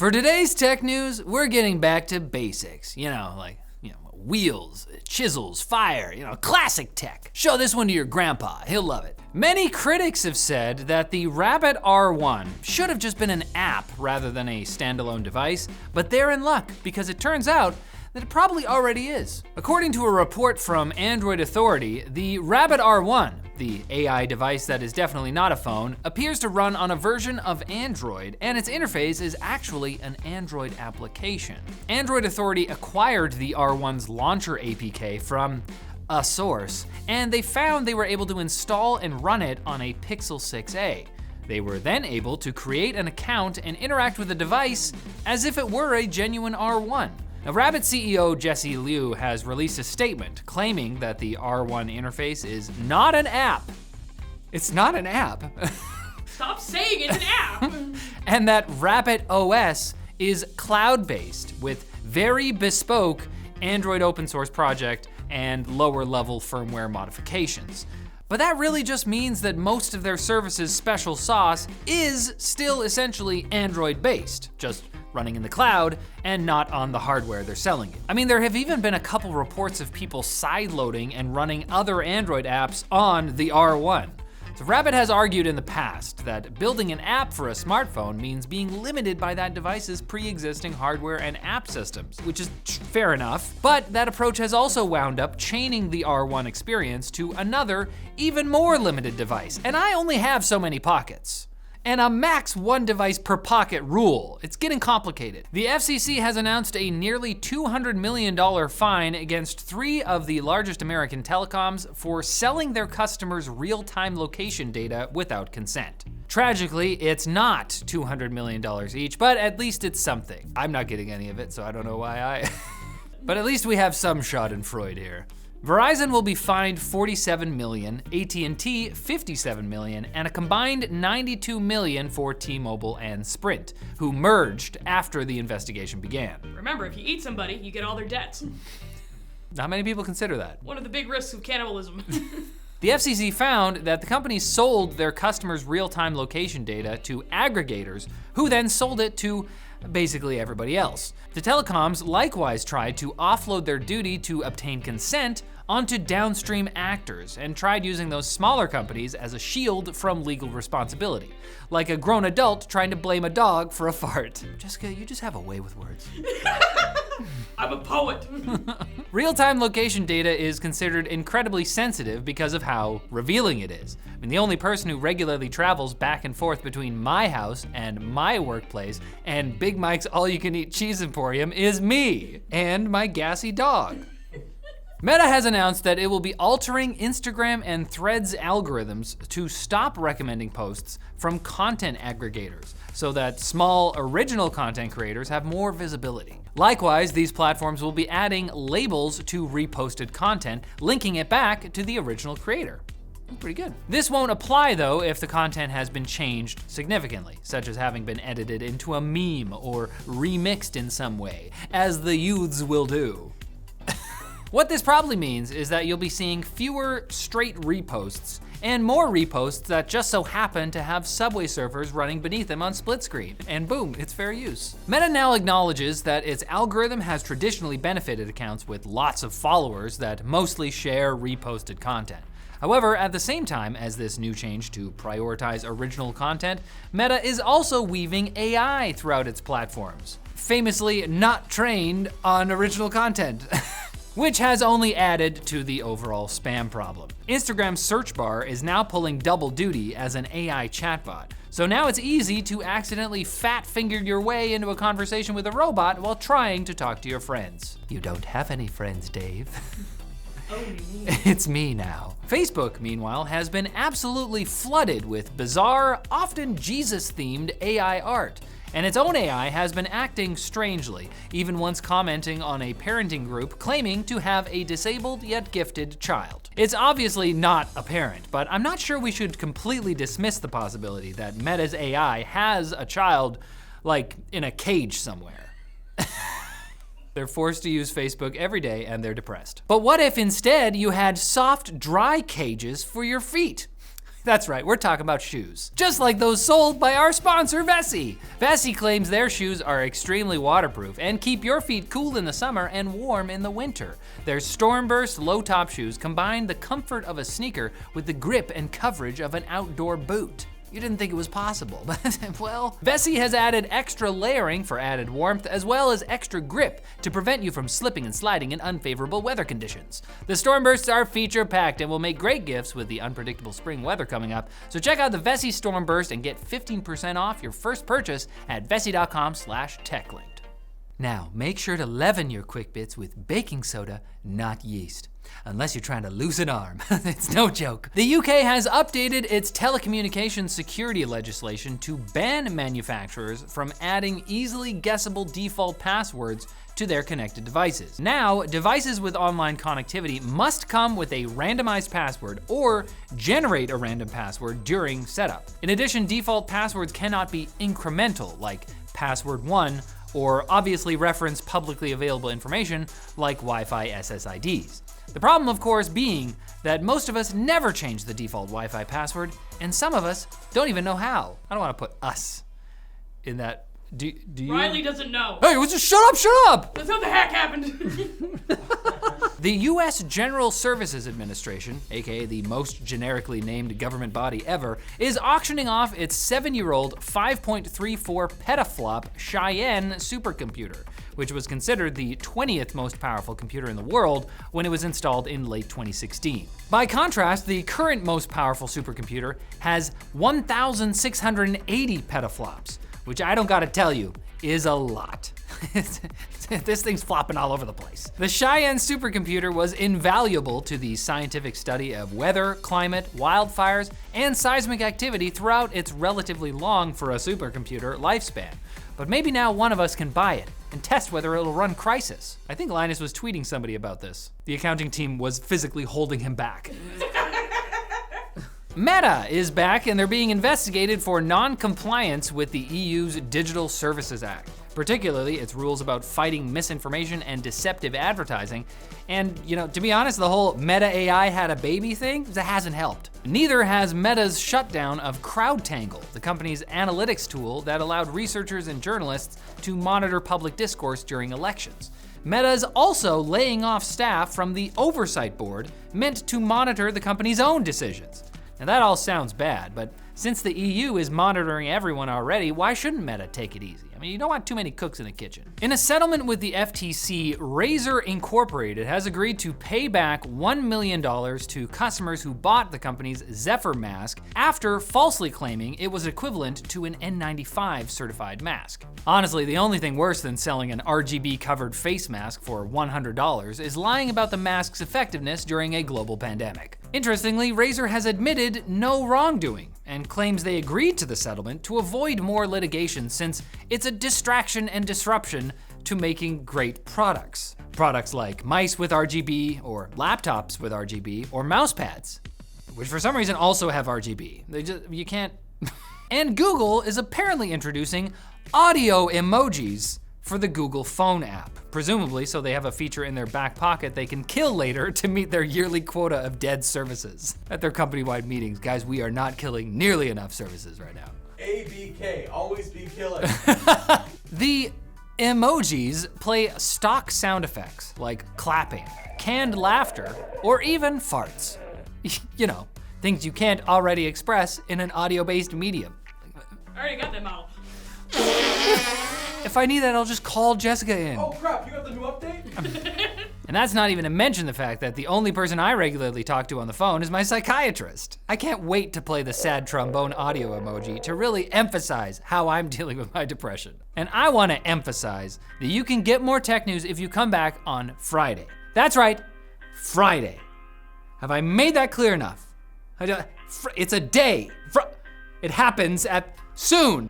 For today's tech news, we're getting back to basics. Wheels, chisels, fire, classic tech. Show this one to your grandpa, he'll love it. Many critics have said that the Rabbit R1 should have just been an app rather than a standalone device, but they're in luck because it turns out that it probably already is. According to a report from Android Authority, the Rabbit R1, the AI device that is definitely not a phone, appears to run on a version of Android, and its interface is actually an Android application. Android Authority acquired the R1's launcher APK from a source, and they found they were able to install and run it on a Pixel 6a. They were then able to create an account and interact with the device as if it were a genuine R1. Now, Rabbit CEO Jesse Liu has released a statement claiming that the R1 interface is not an app. It's not an app. Stop saying it's an app. And that Rabbit OS is cloud-based with very bespoke Android open source project and lower level firmware modifications. But that really just means that most of their services' special sauce is still essentially Android-based, just running in the cloud and not on the hardware they're selling it. I mean, there have even been a couple reports of people sideloading and running other Android apps on the R1. So Rabbit has argued in the past that building an app for a smartphone means being limited by that device's pre-existing hardware and app systems, which is fair enough, but that approach has also wound up chaining the R1 experience to another, even more limited device. And I only have so many pockets. And a max one device per pocket rule. It's getting complicated. The FCC has announced a nearly $200 million fine against 3 of the largest American telecoms for selling their customers real-time location data without consent. Tragically, it's not $200 million each, but at least it's something. I'm not getting any of it, so I don't know why but at least we have some schadenfreude here. Verizon will be fined $47 million, AT&T $57 million, and a combined $92 million for T-Mobile and Sprint, who merged after the investigation began. Remember, if you eat somebody, you get all their debts. Not many people consider that. One of the big risks of cannibalism. The FCC found that the companies sold their customers' real-time location data to aggregators, who then sold it to basically everybody else. The telecoms likewise tried to offload their duty to obtain consent onto downstream actors and tried using those smaller companies as a shield from legal responsibility, like a grown adult trying to blame a dog for a fart. Jessica, you just have a way with words. I'm a poet. Real-time location data is considered incredibly sensitive because of how revealing it is. I mean, the only person who regularly travels back and forth between my house and my workplace and Big Mike's all-you-can-eat cheese emporium is me and my gassy dog. Meta has announced that it will be altering Instagram and Threads algorithms to stop recommending posts from content aggregators so that small original content creators have more visibility. Likewise, these platforms will be adding labels to reposted content, linking it back to the original creator. Pretty good. This won't apply though if the content has been changed significantly, such as having been edited into a meme or remixed in some way, as the youths will do. What this probably means is that you'll be seeing fewer straight reposts and more reposts that just so happen to have Subway Surfers running beneath them on split screen. And boom, it's fair use. Meta now acknowledges that its algorithm has traditionally benefited accounts with lots of followers that mostly share reposted content. However, at the same time as this new change to prioritize original content, Meta is also weaving AI throughout its platforms, famously not trained on original content. Which has only added to the overall spam problem. Instagram's search bar is now pulling double duty as an AI chatbot. So now it's easy to accidentally fat-finger your way into a conversation with a robot while trying to talk to your friends. You don't have any friends, Dave. Oh, me. It's me now. Facebook, meanwhile, has been absolutely flooded with bizarre, often Jesus-themed AI art. And its own AI has been acting strangely, even once commenting on a parenting group claiming to have a disabled yet gifted child. It's obviously not apparent, but I'm not sure we should completely dismiss the possibility that Meta's AI has a child, like, in a cage somewhere. They're forced to use Facebook every day and they're depressed. But what if instead you had soft, dry cages for your feet? That's right, we're talking about shoes. Just like those sold by our sponsor, Vessi. Vessi claims their shoes are extremely waterproof and keep your feet cool in the summer and warm in the winter. Their Stormburst low-top shoes combine the comfort of a sneaker with the grip and coverage of an outdoor boot. You didn't think it was possible, but well, Vessi has added extra layering for added warmth, as well as extra grip to prevent you from slipping and sliding in unfavorable weather conditions. The Stormbursts are feature-packed and will make great gifts with the unpredictable spring weather coming up. So check out the Vessi Stormburst and get 15% off your first purchase at vessi.com/techlinked. Now, make sure to leaven your Quick Bits with baking soda, not yeast. Unless you're trying to lose an arm. It's no joke. The UK has updated its telecommunications security legislation to ban manufacturers from adding easily guessable default passwords to their connected devices. Now, devices with online connectivity must come with a randomized password or generate a random password during setup. In addition, default passwords cannot be incremental, like password 1, or obviously reference publicly available information like Wi-Fi SSIDs. The problem, of course, being that most of us never change the default Wi-Fi password, and some of us don't even know how. I don't want to put us in that. Do you? Riley doesn't know. Hey, just shut up! That's what the heck happened. The US General Services Administration, aka the most generically named government body ever, is auctioning off its 7-year-old 5.34 petaflop Cheyenne supercomputer, which was considered the 20th most powerful computer in the world when it was installed in late 2016. By contrast, the current most powerful supercomputer has 1,680 petaflops, which I don't gotta tell you, is a lot. This thing's flopping all over the place. The Cheyenne supercomputer was invaluable to the scientific study of weather, climate, wildfires, and seismic activity throughout its relatively long for a supercomputer lifespan. But maybe now one of us can buy it and test whether it'll run Crisis. I think Linus was tweeting somebody about this. The accounting team was physically holding him back. Meta is back and they're being investigated for non-compliance with the EU's Digital Services Act, particularly its rules about fighting misinformation and deceptive advertising. And, to be honest, the whole Meta AI had a baby thing, that hasn't helped. Neither has Meta's shutdown of CrowdTangle, the company's analytics tool that allowed researchers and journalists to monitor public discourse during elections. Meta's also laying off staff from the oversight board meant to monitor the company's own decisions. Now that all sounds bad, but since the EU is monitoring everyone already, why shouldn't Meta take it easy? I mean, you don't want too many cooks in the kitchen. In a settlement with the FTC, Razer Incorporated has agreed to pay back $1 million to customers who bought the company's Zephyr mask after falsely claiming it was equivalent to an N95 certified mask. Honestly, the only thing worse than selling an RGB covered face mask for $100 is lying about the mask's effectiveness during a global pandemic. Interestingly, Razer has admitted no wrongdoing and claims they agreed to the settlement to avoid more litigation since it's a distraction and disruption to making great products. Products like mice with RGB, or laptops with RGB, or mouse pads, which for some reason also have RGB. You can't. And Google is apparently introducing audio emojis for the Google Phone app, presumably so they have a feature in their back pocket they can kill later to meet their yearly quota of dead services. At their company-wide meetings, guys, we are not killing nearly enough services right now. ABK, always be killing. The emojis play stock sound effects like clapping, canned laughter, or even farts. Things you can't already express in an audio-based medium. I already got that model. If I need that, I'll just call Jessica in. Oh crap, you got the new update? And that's not even to mention the fact that the only person I regularly talk to on the phone is my psychiatrist. I can't wait to play the sad trombone audio emoji to really emphasize how I'm dealing with my depression. And I want to emphasize that you can get more tech news if you come back on Friday. That's right, Friday. Have I made that clear enough? It's a day. It happens at soon.